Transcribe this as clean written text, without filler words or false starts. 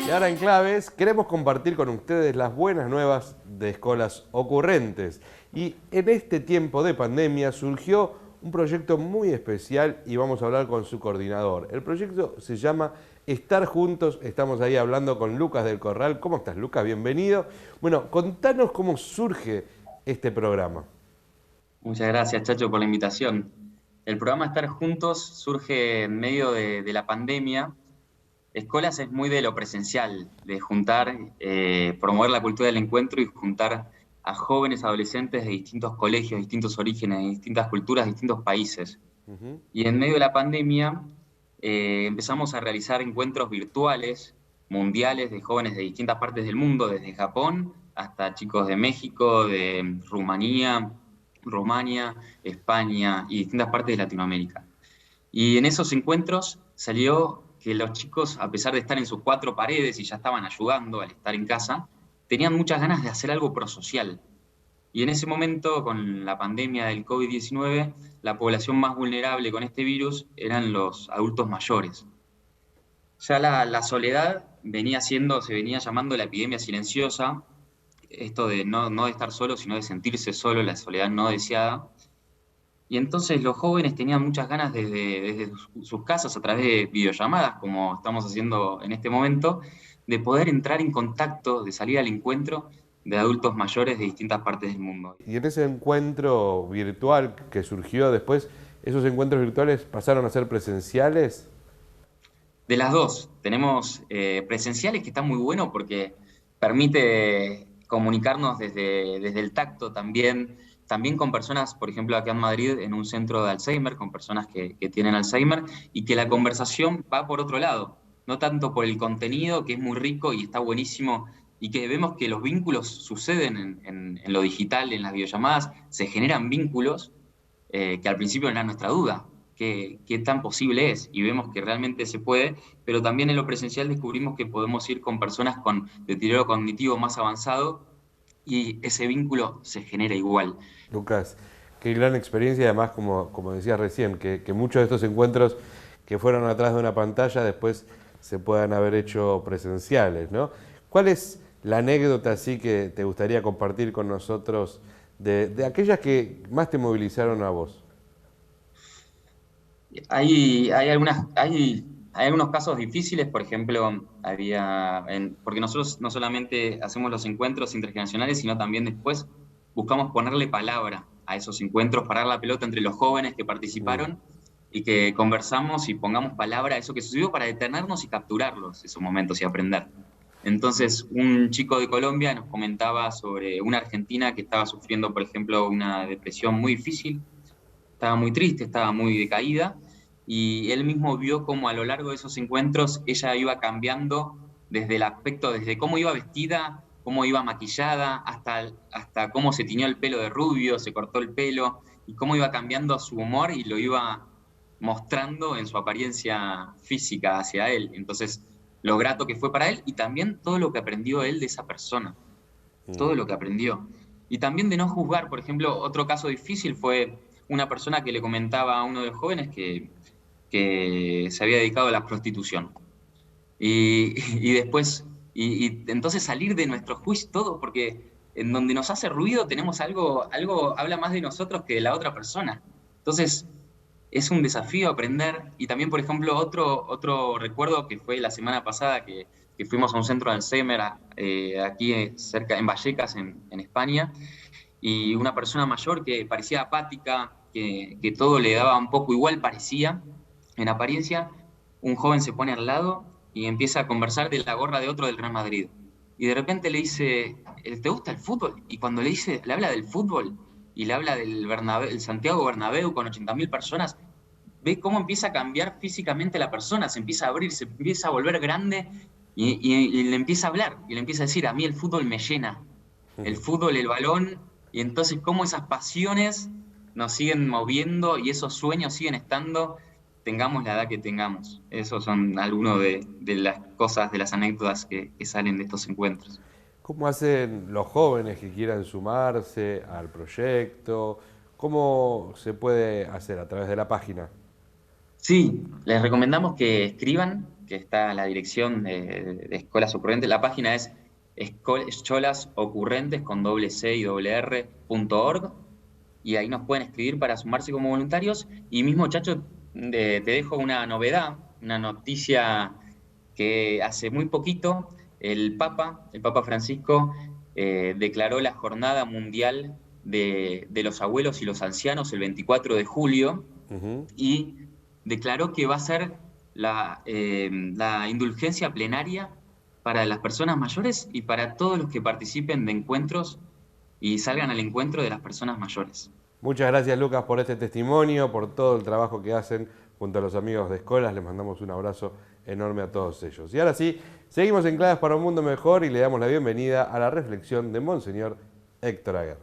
Y ahora en Claves queremos compartir con ustedes las buenas nuevas de Escolas Ocurrentes. Y en este tiempo de pandemia surgió un proyecto muy especial y vamos a hablar con su coordinador. El proyecto se llama Estar Juntos. Estamos ahí hablando con Lucas del Corral. ¿Cómo estás, Lucas? Bienvenido. Bueno, contanos cómo surge este programa. Muchas gracias, Chacho, por la invitación. El programa Estar Juntos surge en medio de la pandemia. Escolas es muy de lo presencial, de juntar, promover la cultura del encuentro y juntar a jóvenes, adolescentes de distintos colegios, distintos orígenes, distintas culturas, distintos países. Ujú. Y en medio de la pandemia empezamos a realizar encuentros virtuales, mundiales, de jóvenes de distintas partes del mundo, desde Japón hasta chicos de México, de Rumanía, Rumania, España y distintas partes de Latinoamérica. Y en esos encuentros salió que los chicos, a pesar de estar en sus cuatro paredes y ya estaban ayudando al estar en casa, tenían muchas ganas de hacer algo prosocial. Y en ese momento, con la pandemia del COVID-19, la población más vulnerable con este virus eran los adultos mayores. Ya la soledad se venía llamando la epidemia silenciosa, esto de no de estar solo, sino de sentirse solo, la soledad no deseada. Y entonces los jóvenes tenían muchas ganas desde sus casas, a través de videollamadas, como estamos haciendo en este momento, de poder entrar en contacto, de salir al encuentro de adultos mayores de distintas partes del mundo. Y en ese encuentro virtual que surgió después, ¿esos encuentros virtuales pasaron a ser presenciales? De las dos, tenemos presenciales que están muy buenos porque permite comunicarnos desde el tacto también con personas, por ejemplo, acá en Madrid, en un centro de Alzheimer, con personas que tienen Alzheimer, y que la conversación va por otro lado, no tanto por el contenido, que es muy rico y está buenísimo, y que vemos que los vínculos suceden en lo digital, en las videollamadas, se generan vínculos que al principio era nuestra duda, qué tan posible es, y vemos que realmente se puede, pero también en lo presencial descubrimos que podemos ir con personas con deterioro cognitivo más avanzado y ese vínculo se genera igual. Lucas, qué gran experiencia y además, como decías recién, que muchos de estos encuentros que fueron atrás de una pantalla después se puedan haber hecho presenciales, ¿no? ¿Cuál es la anécdota así que te gustaría compartir con nosotros de aquellas que más te movilizaron a vos? Hay algunos casos difíciles, por ejemplo, porque nosotros no solamente hacemos los encuentros intergeneracionales, sino también después buscamos ponerle palabra a esos encuentros, parar la pelota entre los jóvenes que Mm. participaron y que conversamos y pongamos palabra a eso que sucedió para detenernos y capturarlos, esos momentos y aprender. Entonces, un chico de Colombia nos comentaba sobre una argentina que estaba sufriendo, por ejemplo, una depresión muy difícil, estaba muy triste, estaba muy decaída, y él mismo vio cómo a lo largo de esos encuentros ella iba cambiando desde el aspecto, desde cómo iba vestida, cómo iba maquillada, hasta cómo se tiñó el pelo de rubio, se cortó el pelo, y cómo iba cambiando su humor y lo iba mostrando en su apariencia física hacia él. Entonces, lo grato que fue para él y también todo lo que aprendió él de esa persona, Mm. todo lo que aprendió. Y también de no juzgar, por ejemplo, otro caso difícil fue una persona que le comentaba a uno de los jóvenes que se había dedicado a la prostitución. Y después, y entonces salir de nuestro juicio todo, porque en donde nos hace ruido tenemos algo habla más de nosotros que de la otra persona. Entonces, es un desafío aprender. Y también, por ejemplo, otro recuerdo que fue la semana pasada que fuimos a un centro de Alzheimer aquí cerca, en Vallecas, en España, y una persona mayor que parecía apática, que todo le daba un poco igual, parecía, en apariencia, un joven se pone al lado y empieza a conversar de la gorra de otro del Real Madrid. Y de repente le dice, ¿te gusta el fútbol? Y cuando le habla del fútbol y le habla del el Santiago Bernabéu con 80.000 personas, ve cómo empieza a cambiar físicamente la persona, se empieza a abrir, se empieza a volver grande y le empieza a hablar y le empieza a decir, a mí el fútbol me llena, el fútbol, el balón, y entonces cómo esas pasiones nos siguen moviendo y esos sueños siguen estando, tengamos la edad que tengamos. Esos son algunos de las cosas, de las anécdotas que salen de estos encuentros. ¿Cómo hacen los jóvenes que quieran sumarse al proyecto? ¿Cómo se puede hacer a través de la página? Sí, les recomendamos que escriban, que está la dirección de Escuelas Ocurrentes. La página es escolasocurrentes con doble C y doble R.org y ahí nos pueden escribir para sumarse como voluntarios. Y mismo, Chacho, te dejo una novedad, una noticia que hace muy poquito el Papa Francisco, declaró la Jornada Mundial de los Abuelos y los Ancianos el 24 de julio Ujú. y declaró que va a ser la indulgencia plenaria para las personas mayores y para todos los que participen de encuentros y salgan al encuentro de las personas mayores. Muchas gracias, Lucas, por este testimonio, por todo el trabajo que hacen junto a los amigos de Escolas. Les mandamos un abrazo enorme a todos ellos. Y ahora sí, seguimos en Claves para un Mundo Mejor y le damos la bienvenida a la reflexión de Monseñor Héctor Aguer.